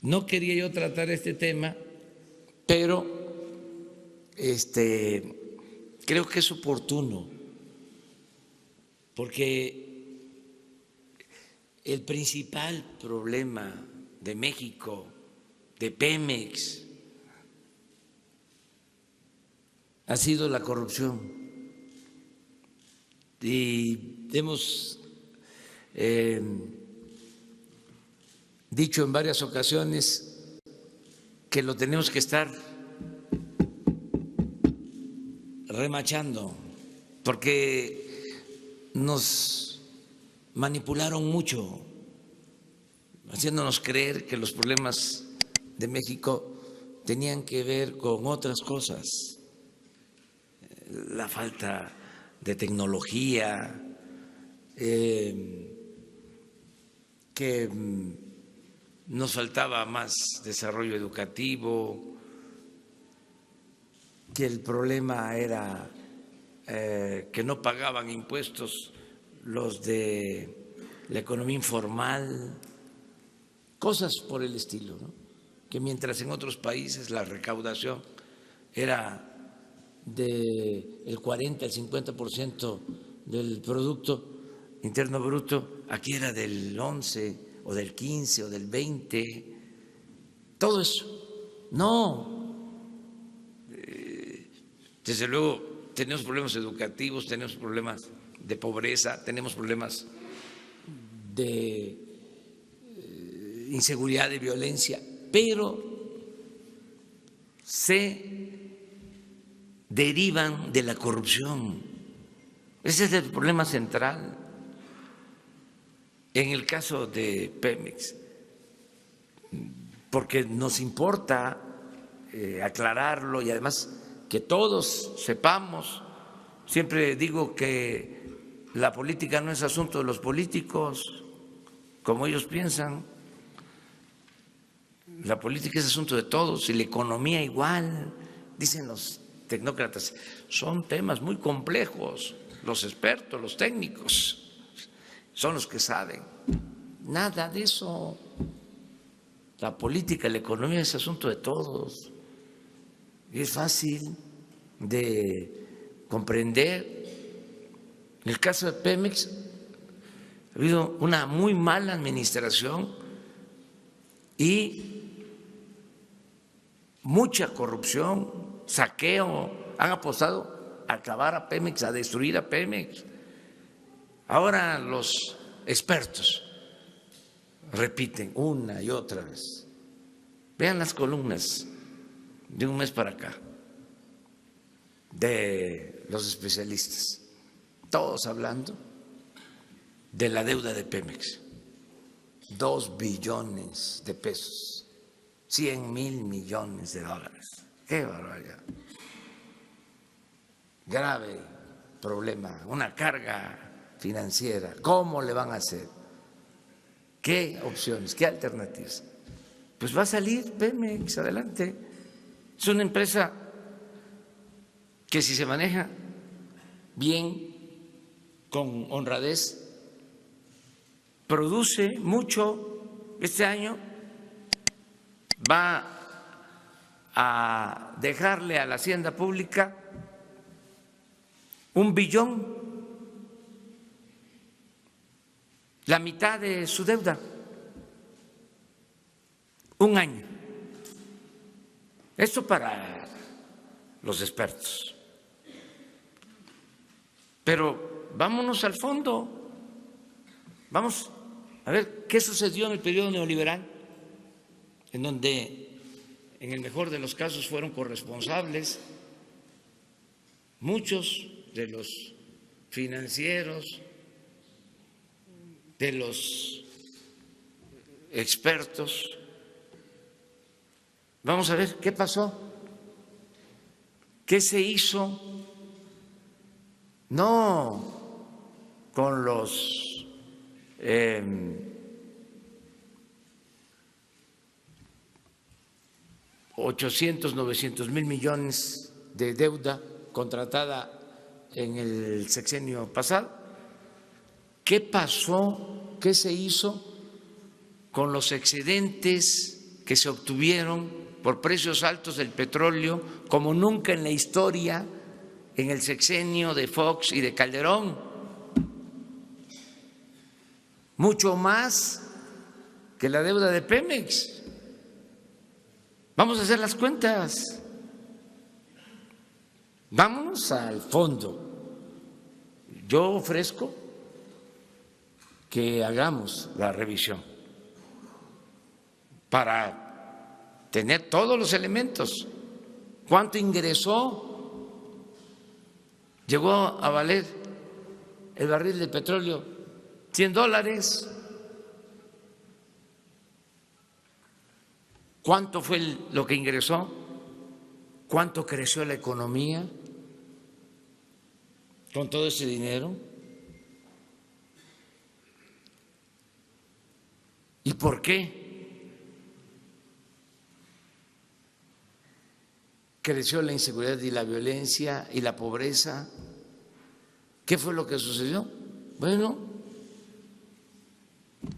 No quería yo tratar este tema, pero creo que es oportuno, porque el principal problema de México, de Pemex, ha sido la corrupción. Y hemos dicho en varias ocasiones que lo tenemos que estar remachando, porque nos manipularon mucho, haciéndonos creer que los problemas de México tenían que ver con otras cosas, la falta de tecnología, que nos faltaba más desarrollo educativo, que el problema era que no pagaban impuestos los de la economía informal, cosas por el estilo, ¿no? Que mientras en otros países la recaudación era del 40 al 50% del Producto Interno Bruto, aquí era del 11 o del 15 o del 20, todo eso. No, desde luego tenemos problemas educativos, tenemos problemas de pobreza, tenemos problemas de inseguridad, de violencia, pero se derivan de la corrupción. Ese es el problema central. En el caso de Pemex, porque nos importa aclararlo y además que todos sepamos, siempre digo que la política no es asunto de los políticos, como ellos piensan, la política es asunto de todos y la economía igual, dicen los tecnócratas, son temas muy complejos, los expertos, los técnicos son los que saben. Nada de eso. La política, la economía es asunto de todos. Y es fácil de comprender. En el caso de Pemex ha habido una muy mala administración y mucha corrupción, saqueo. Han apostado a acabar a Pemex, a destruir a Pemex. Ahora los expertos repiten una y otra vez. Vean las columnas de un mes para acá de los especialistas, todos hablando de la deuda de Pemex, 2 billones de pesos, 100,000 millones de dólares. ¡Qué barbaridad! Grave problema, una carga financiera. ¿Cómo le van a hacer? ¿Qué opciones? ¿Qué alternativas? Pues va a salir Pemex adelante. Es una empresa que si se maneja bien, con honradez, produce mucho. Este año va a dejarle a la hacienda pública 1 billón, la mitad de su deuda, un año. Esto para los expertos. Pero vámonos al fondo. Vamos a ver qué sucedió en el periodo neoliberal, en donde, en el mejor de los casos, fueron corresponsables muchos de los financieros, de los expertos. Vamos a ver qué pasó, qué se hizo, no con los 800, 900,000 millones de deuda contratada en el sexenio pasado. ¿Qué pasó? ¿Qué se hizo con los excedentes que se obtuvieron por precios altos del petróleo como nunca en la historia en el sexenio de Fox y de Calderón, mucho más que la deuda de Pemex. Vamos a hacer las cuentas, vámonos al fondo. Yo ofrezco que hagamos la revisión para tener todos los elementos. ¿Cuánto ingresó? Llegó a valer el barril de petróleo $100. ¿Cuánto fue lo que ingresó? ¿Cuánto creció la economía con todo ese dinero? ¿Y por qué creció la inseguridad y la violencia y la pobreza? ¿Qué fue lo que sucedió? Bueno,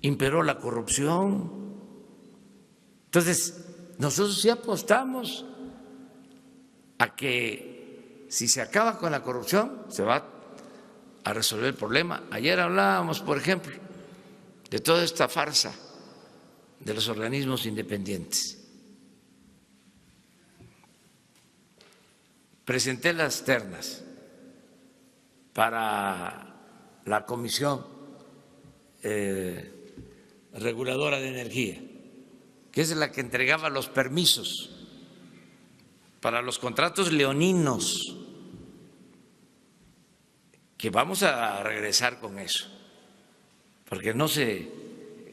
imperó la corrupción. Entonces, nosotros sí apostamos a que si se acaba con la corrupción, se va a resolver el problema. Ayer hablábamos, por ejemplo, de toda esta farsa de los organismos independientes. Presenté las ternas para la Comisión Reguladora de Energía, que es la que entregaba los permisos para los contratos leoninos, que vamos a regresar con eso, porque no se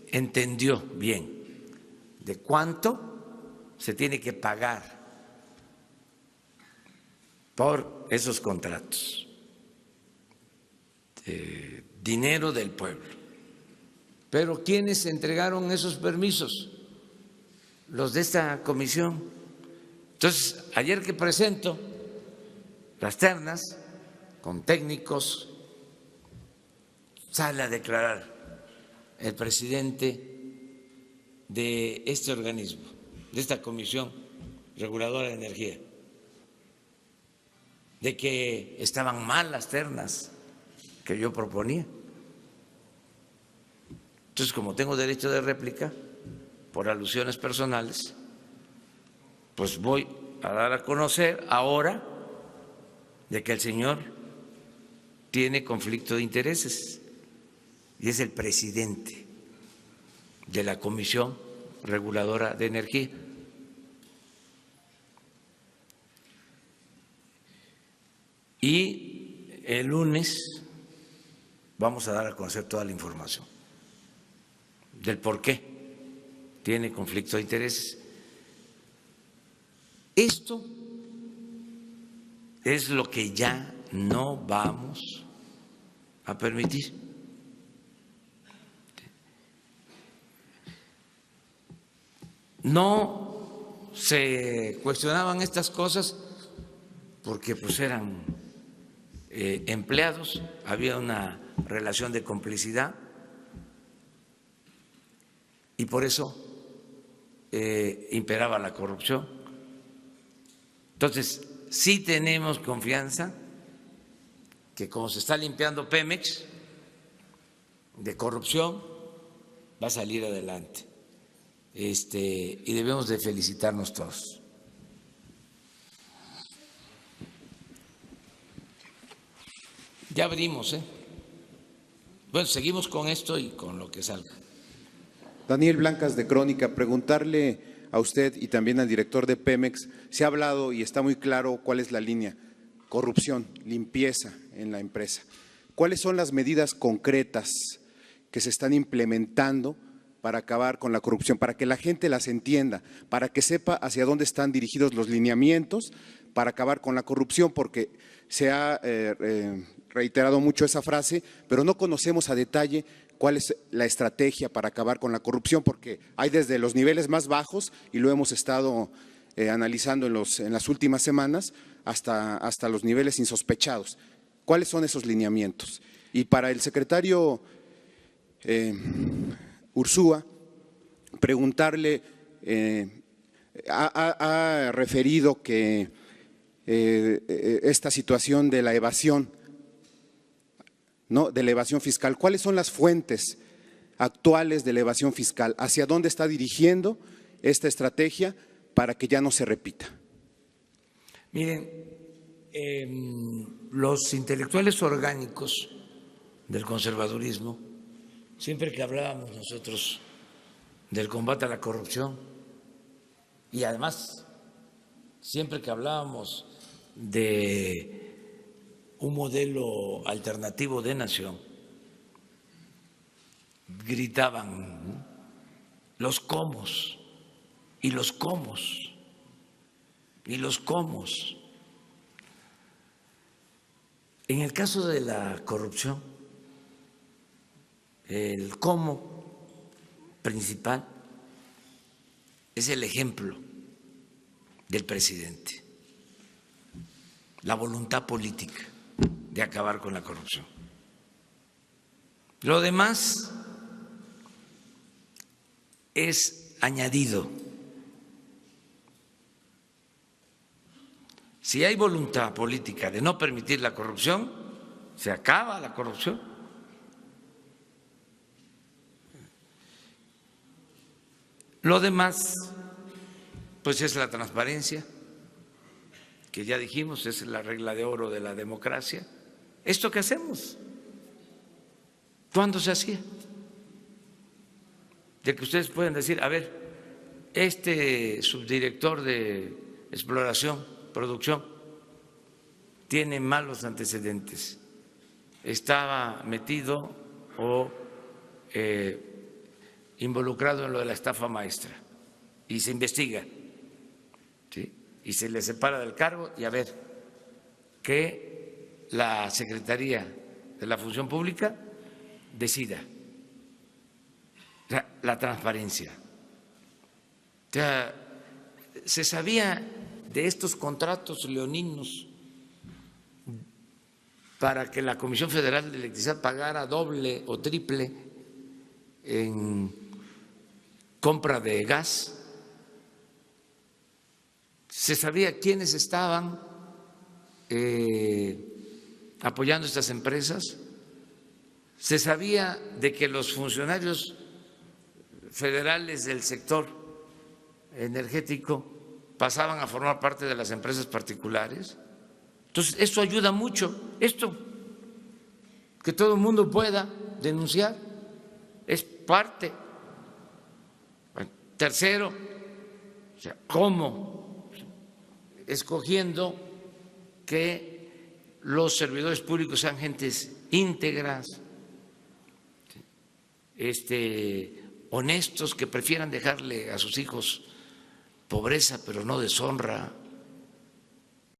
entendió bien de cuánto se tiene que pagar por esos contratos, dinero del pueblo. Pero ¿quiénes entregaron esos permisos? Los de esta comisión. Entonces, ayer que presento las ternas con técnicos, sale a declarar el presidente de este organismo, de esta Comisión Reguladora de Energía, de que estaban mal las ternas que yo proponía. Entonces, como tengo derecho de réplica por alusiones personales, pues voy a dar a conocer ahora de que el señor tiene conflicto de intereses y es el presidente de la Comisión Reguladora de Energía. Y el lunes vamos a dar a conocer toda la información del por qué tiene conflicto de intereses. Esto es lo que ya no vamos a permitir. No se cuestionaban estas cosas porque pues eran empleados, había una relación de complicidad y por eso imperaba la corrupción. Entonces, sí tenemos confianza que como se está limpiando Pemex de corrupción, va a salir adelante. Y debemos de felicitarnos todos. Ya abrimos, Bueno, seguimos con esto y con lo que salga. Daniel Blancas, de Crónica, preguntarle a usted y también al director de Pemex, se ha hablado y está muy claro cuál es la línea: corrupción, limpieza en la empresa. ¿Cuáles son las medidas concretas que se están implementando para acabar con la corrupción, para que la gente las entienda, para que sepa hacia dónde están dirigidos los lineamientos para acabar con la corrupción? Porque se ha reiterado mucho esa frase, pero no conocemos a detalle cuál es la estrategia para acabar con la corrupción, porque hay desde los niveles más bajos, y lo hemos estado analizando en las últimas semanas, hasta los niveles insospechados. ¿Cuáles son esos lineamientos? Y para el secretario Ursúa, preguntarle ha referido que esta situación de la evasión, ¿no?, de la evasión fiscal. ¿Cuáles son las fuentes actuales de la evasión fiscal? ¿Hacia dónde está dirigiendo esta estrategia para que ya no se repita? Miren, los intelectuales orgánicos del conservadurismo, siempre que hablábamos nosotros del combate a la corrupción y además siempre que hablábamos de un modelo alternativo de nación, gritaban los comos y los comos y los comos. En el caso de la corrupción, el cómo principal es el ejemplo del presidente, la voluntad política de acabar con la corrupción. Lo demás es añadido. Si hay voluntad política de no permitir la corrupción, se acaba la corrupción. Lo demás, pues es la transparencia, que ya dijimos, es la regla de oro de la democracia. ¿Esto qué hacemos? ¿Cuándo se hacía? De que ustedes pueden decir, a ver, este subdirector de exploración, producción, tiene malos antecedentes, estaba metido o involucrado en lo de la estafa maestra y se investiga, ¿sí?, y se le separa del cargo y a ver que la Secretaría de la Función Pública decida. O sea, la transparencia. O sea, se sabía de estos contratos leoninos para que la Comisión Federal de Electricidad pagara doble o triple en compra de gas. Se sabía quiénes estaban apoyando estas empresas. Se sabía de que los funcionarios federales del sector energético pasaban a formar parte de las empresas particulares. Entonces, esto ayuda mucho. Esto, que todo el mundo pueda denunciar, es parte. Bueno, tercero, o sea, ¿cómo? Escogiendo que los servidores públicos sean gentes íntegras, honestos, que prefieran dejarle a sus hijos pobreza pero no deshonra.